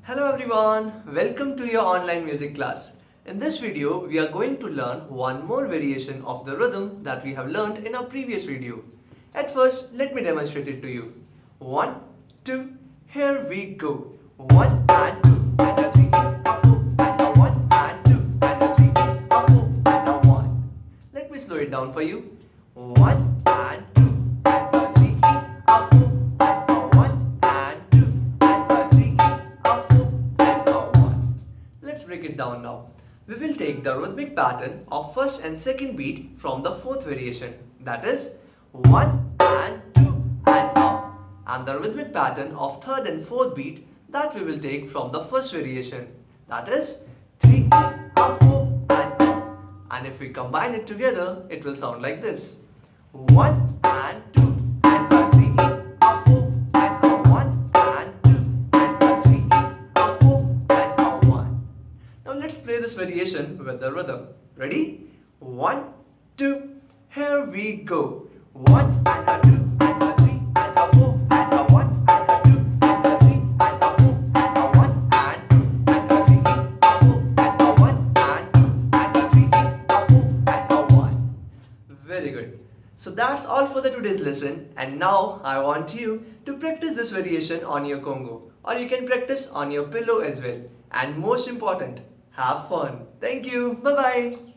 Hello everyone, welcome to your online music class. In this video, we are going to learn one more variation of the rhythm that we have learned in our previous video. At first, let me demonstrate it to you. 1, 2, here we go. 1 and 2 and a 3, a 4 and a 1 and 2 and a 3, a 4 and a 1. Let me slow it down for you. 1 and 2 and a 3, a 4 and a 1 and 2 and a 3, a 4 and a 1. Let's break it down now. We will take the rhythmic pattern of first and second beat from the fourth variation, that is 1 and 2 and up, and the rhythmic pattern of third and fourth beat that we will take from the first variation, that is 3 a 4 and up. And if we combine it together, it will sound like this: 1 and 2 and a 3 a 4 and a 1 and 2 and a 3 a 4 and a 1. Now let's play this variation with the rhythm. Ready? 1, 2, here we go. 1 and a 2 and a 3 and a 4 and a 1 and a 2 and a 3 and a 4 and a 1 and 2 and a 3 a 4 and a 1 and 2 and a 3 a 4 and a 1. Very good. So that's all for the today's lesson, and now I want you to practice this variation on your Congo, or you can practice on your pillow as well. And most important, have fun. Thank you. Bye bye.